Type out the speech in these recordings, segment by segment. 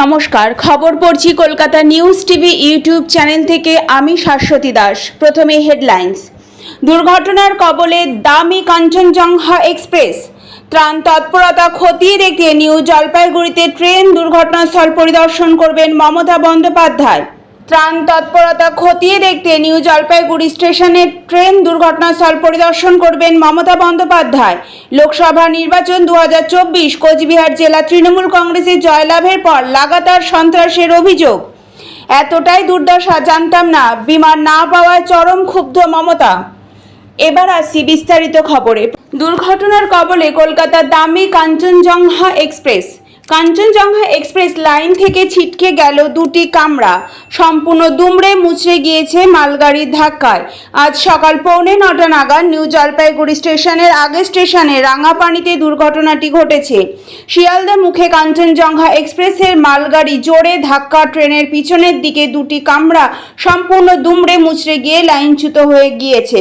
নমস্কার, খবর পড়ছি Kolkata news TV YouTube channel থেকে। আমি শাশ্বতী দাস। প্রথমে হেডলাইন্স। দুর্ঘটনার কবলে দামি কাঞ্চনজঙ্ঘা এক্সপ্রেস। ত্রাণ তৎপরতা খতিয়ে দেখতে নিউ জলপাইগুড়িতে ট্রেন দুর্ঘটনাস্থল পরিদর্শন করবেন মমতা বন্দ্যোপাধ্যায়। ত্রাণ তৎপরতা খতিয়ে দেখতে নিউ জলপাইগুড়ি স্টেশনে ট্রেন দুর্ঘটনাস্থল পরিদর্শন করবেন মমতা বন্দ্যোপাধ্যায়। লোকসভা নির্বাচন 2024, কোচবিহার জেলা তৃণমূল কংগ্রেসের জয়লাভের পর লাগাতার সন্ত্রাসের অভিযোগ। এতটাই দুর্দশা জানতাম না, বিমান না পাওয়ায় চরম ক্ষুব্ধ মমতা। এবার আসছি বিস্তারিত খবরে। দুর্ঘটনার কবলে কলকাতার দামি Kanchenjunga express. Kanchenjunga express line থেকে ছিটকে গেল দুটি কামরা। সম্পূর্ণ দুমড়ে মুচড়ে গিয়েছে মালগাড়ির ধাক্কায়। আজ সকাল 9:45 নাগাদ নিউ জলপাইগুড়ি স্টেশনের আগে স্টেশনে রাঙাপানিতে দুর্ঘটনাটি ঘটেছে। শিয়ালদা মুখে কাঞ্চনজঙ্ঘা এক্সপ্রেসের মালগাড়ি জোরে ধাক্কা ট্রেনের পিছনের দিকে দুটি কামরা সম্পূর্ণ দুমড়ে মুচড়ে গিয়ে লাইনচ্যুত হয়ে গিয়েছে।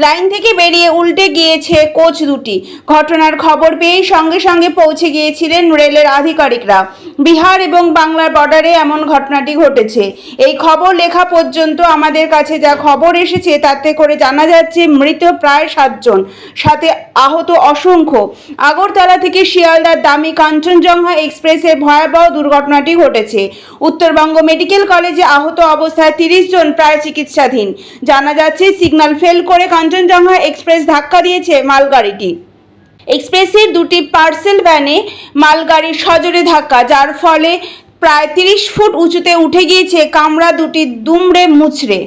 লাইন থেকে বেরিয়ে উল্টে গিয়েছে কোচ দুটি। ঘটনার খবর পেয়েই সঙ্গে সঙ্গে পৌঁছে গিয়েছিলেন রেলের আধিকারিকরা। বিহার এবং বাংলার বর্ডারে এমন ঘটনাটি ঘটেছে। এই খবর লেখা পর্যন্ত আমাদের কাছে যা খবর এসেছে তাতে করে জানা যাচ্ছে মৃত প্রায় 7 জন, সাথে আহত অসংখ্য। আগরতলা থেকে শিয়ালদার দামি কাঞ্চনজঙ্ঘা এক্সপ্রেসের ভয়াবহ দুর্ঘটনাটি ঘটেছে। উত্তরবঙ্গ মেডিকেল কলেজে আহত অবস্থায় 30 জন প্রায় চিকিৎসাধীন। জানা যাচ্ছে সিগন্যাল ফেল করে কাঞ্চনজঙ্ঘা এক্সপ্রেস ধাক্কা দিয়েছে মালগাড়িটি। এক্সপ্রেসের দুটি পার্সেল ভ্যানে মালগাড়ির সজোরে ধাক্কা, যার ফলে প্রায় 30 ফুট উঁচুতে উঠে গিয়েছে কামরা দুটি দুমড়ে মুচড়ে।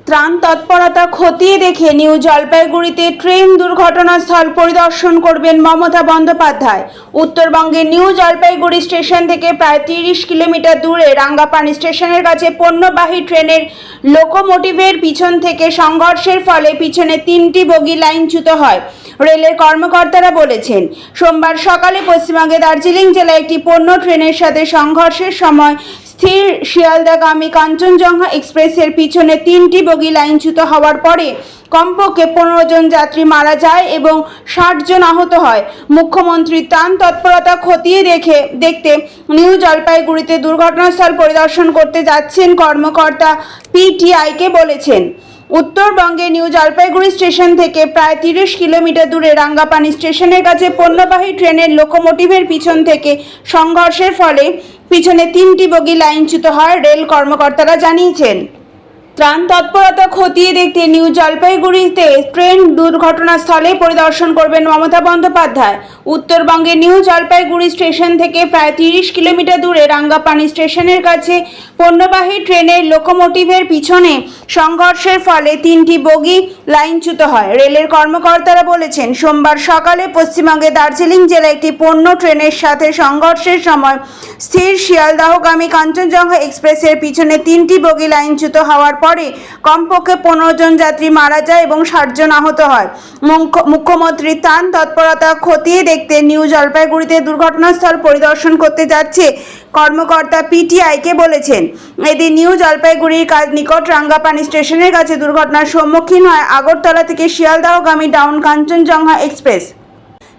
ত্রাণ তৎপরতা খতিয়ে দেখে নিউ জলপাইগুড়িতে ট্রেন দুর্ঘটনাস্থল পরিদর্শন করবেন মমতা বন্দ্যোপাধ্যায়। উত্তরবঙ্গের নিউ জলপাইগুড়ি স্টেশন থেকে প্রায় 30 কিলোমিটার দূরে রাঙ্গাপানি স্টেশনের কাছে পণ্যবাহী ট্রেনের লোকোমোটিভের পিছন থেকে সংঘর্ষের ফলে পিছনে 3টি বগি লাইনচ্যুত হয়, রেলের কর্মকর্তারা বলেছেন। সোমবার সকালে পশ্চিমবঙ্গে দার্জিলিং জেলায় একটি পণ্য ট্রেনের সাথে সংঘর্ষের সময় স্থির শিয়ালদাগামী কাঞ্চনজঙ্ঘা এক্সপ্রেসের পিছনে 3টি বগি লাইনচ্যুত হওয়ার পরে কমপক্ষে 15 জন যাত্রী মারা যায় এবং 60 জন আহত হয়। মুখ্যমন্ত্রী ত্রাণ তৎপরতা খতিয়ে দেখতে নিউ জলপাইগুড়িতে দুর্ঘটনাস্থল পরিদর্শন করতে যাচ্ছেন কর্মকর্তা পিটিআইকে বলেছেন। উত্তরবঙ্গে নিউ জলপাইগুড়ি স্টেশন থেকে প্রায় 30 কিলোমিটার দূরে রাঙ্গাপানি স্টেশনের কাছে পণ্যবাহী ট্রেনের লোকোমোটিভের পিছন থেকে সংঘর্ষের ফলে পিছনে 3টি বগি লাইনচ্যুত হয়, রেল কর্মকর্তারা জানিয়েছেন। ত্রাণ তৎপরতা খতিয়ে দেখতে নিউ জলপাইগুড়িতে ট্রেন দুর্ঘটনাস্থলে পরিদর্শন করবেন মমতা বন্দ্যোপাধ্যায়। উত্তরবঙ্গের নিউ জলপাইগুড়ি স্টেশন থেকে প্রায় 30 কিলোমিটার দূরে রাঙ্গাপানি স্টেশনের কাছে পণ্যবাহী ট্রেনের লোকোমোটিভের পিছনে সংঘর্ষের ফলে 3টি বগি লাইনচ্যুত হয়, রেলের কর্মকর্তারা বলেছেন। সোমবার সকালে পশ্চিমবঙ্গের দার্জিলিং জেলায় একটি পণ্য ট্রেনের সাথে সংঘর্ষের সময় স্থির শিয়ালদাহগামী কাঞ্চনজঙ্ঘা এক্সপ্রেসের পিছনে 3টি বগি লাইনচ্যুত হওয়ার পরে কমপক্ষে 15 জন যাত্রী মারা যায় এবং 60 জন আহত হয়। মুখ্যমন্ত্রী ত্রাণ তৎপরতা খতিয়ে দেখতে নিউ জলপাইগুড়িতে দুর্ঘটনাস্থল পরিদর্শন করতে যাচ্ছে কর্মকর্তা পিটিআইকে বলেছেন। এদিন নিউ জলপাইগুড়ির নিকট রাঙ্গাপানি স্টেশনের কাছে দুর্ঘটনার সম্মুখীন হয় আগরতলা থেকে শিয়ালদাহগামী ডাউন কাঞ্চনজঙ্ঘা এক্সপ্রেস।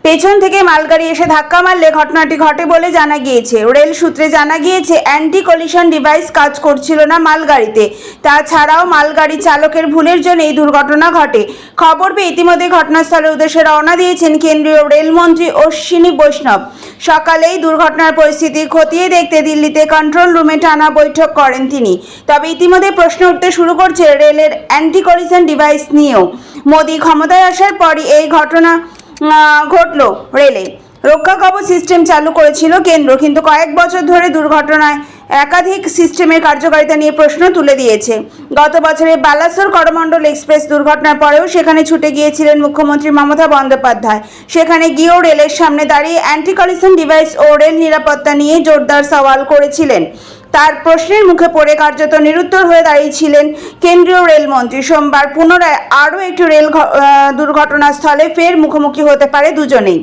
পেছন থেকে মালগাড়ি এসে ধাক্কা মারলে ঘটনাটি ঘটে বলে জানা গিয়েছে। রেল সূত্রে জানা গিয়েছে অ্যান্টি কলিশন ডিভাইস কাজ করছিল না মালগাড়িতে। তাছাড়াও মালগাড়ি চালকের ভুলের জন্য এই দুর্ঘটনা ঘটে। খবর পেয়ে ইতিমধ্যে ঘটনাস্থলের উদ্দেশ্যে রওনা দিয়েছেন কেন্দ্রীয় রেলমন্ত্রী অশ্বিনী বৈষ্ণব। সকালেই দুর্ঘটনার পরিস্থিতি খতিয়ে দেখতে দিল্লিতে কন্ট্রোল রুমে টানা বৈঠক করেন তিনি। তবে ইতিমধ্যে প্রশ্ন উঠতে শুরু করছে রেলের অ্যান্টি কলিশন ডিভাইস নিয়েও। মোদি ক্ষমতায় আসার পরই এই ঘটনা ঘটল। রেলে রক্ষা কবচ সিস্টেম চালু করেছিল কেন্দ্র, কিন্তু কয়েক বছর ধরে দুর্ঘটনায় একাধিক সিস্টেমের কার্যকারিতা নিয়ে প্রশ্ন তুলে দিয়েছে। গত বছরে বালাসোর করমণ্ডল এক্সপ্রেস দুর্ঘটনার পরেও সেখানে ছুটে গিয়েছিলেন মুখ্যমন্ত্রী মমতা বন্দ্যোপাধ্যায়। সেখানে গিয়েও রেলের সামনে দাঁড়িয়ে অ্যান্টি কলিশন ডিভাইস ও রেল নিরাপত্তা নিয়ে জোরদার সওয়াল করেছিলেন। তার প্রশ্নের মুখে পড়ে কার্যত নিরুত্তর হয়ে দাঁড়িয়েছিলেন কেন্দ্রীয় রেলমন্ত্রী। সোমবার পুনরায় আরও একটি রেল দুর্ঘটনাস্থলে ফের মুখোমুখি হতে পারে দুজনেই।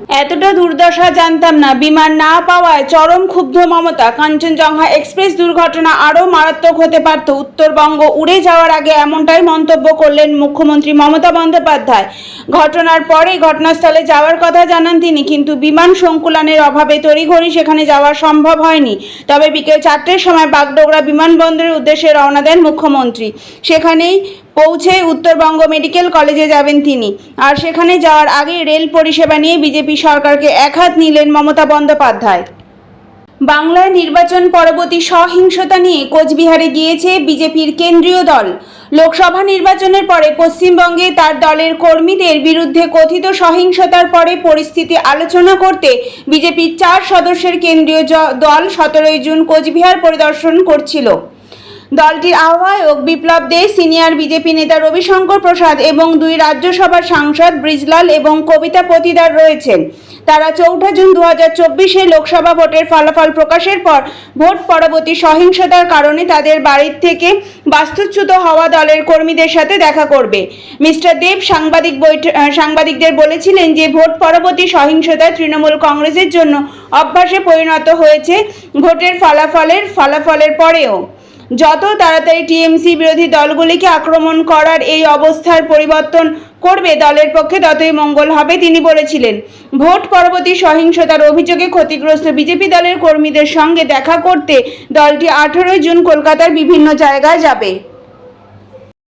এতটা দুর্দশা জানতাম না। বিমান না পাওয়ায় চরম ক্ষুব্ধ মমতা। কাঞ্চনজঙ্ঘা এক্সপ্রেস দুর্ঘটনা আরও মারাত্মক হতে পারত। উত্তরবঙ্গ উড়ে যাওয়ার আগে এমনটাই মন্তব্য করলেন মুখ্যমন্ত্রী মমতা বন্দ্যোপাধ্যায়। ঘটনার পরে ঘটনাস্থলে যাওয়ার কথা জানান তিনি, কিন্তু বিমান সংকুলানের অভাবে তড়িঘড়ি সেখানে যাওয়া সম্ভব হয়নি। তবে বিকেল 4টের সময় বাগডোগরা বিমানবন্দরের উদ্দেশ্যে রওনা দেন মুখ্যমন্ত্রী। সেখানেই পৌঁছে উত্তরবঙ্গ মেডিকেল কলেজে যাবেন তিনি। আর সেখানে যাওয়ার আগে রেল পরিষেবা নিয়ে বিজেপি সরকারকে একহাত নিলেন মমতা বন্দ্যোপাধ্যায়। বাংলায় নির্বাচন পরবর্তী সহিংসতা নিয়ে কোচবিহারে গিয়েছে বিজেপির কেন্দ্রীয় দল। লোকসভা নির্বাচনের পরে পশ্চিমবঙ্গে তার দলের কর্মীদের বিরুদ্ধে কথিত সহিংসতার পরে পরিস্থিতি আলোচনা করতে বিজেপির 4 সদস্যের কেন্দ্রীয় দল 17 জুন কোচবিহার পরিদর্শন করছিল। দলটির আহ্বায়ক বিপ্লব দে, সিনিয়র বিজেপি নেতা রবিশঙ্কর প্রসাদ এবং 2 রাজ্যসভার সাংসদ ব্রিজলাল এবং কবিতা পতিদার রয়েছেন। তারা 4 জুন 2024 লোকসভা ভোটের ফলাফল প্রকাশের পর ভোট পরবর্তী সহিংসতার কারণে তাদের বাড়ির থেকে বাস্তুচ্যুত হওয়া দলের কর্মীদের সাথে দেখা করবে। মিস্টার দেব সাংবাদিকদের বলেছিলেন যে ভোট পরবর্তী সহিংসতায় তৃণমূল কংগ্রেসের জন্য অভ্যাসে পরিণত হয়েছে। ভোটের ফলাফলের পরেও যত তাড়াতাড়ি টিএমসি বিরোধী দলগুলিকে আক্রমণ করার এই অবস্থার পরিবর্তন করবে দলের পক্ষে ততই মঙ্গল হবে, তিনি বলেছিলেন। ভোট পরবর্তী সহিংসতার অভিযোগে ক্ষতিগ্রস্ত বিজেপি দলের কর্মীদের সঙ্গে দেখা করতে দলটি 18 জুন কলকাতার বিভিন্ন জায়গায় যাবে।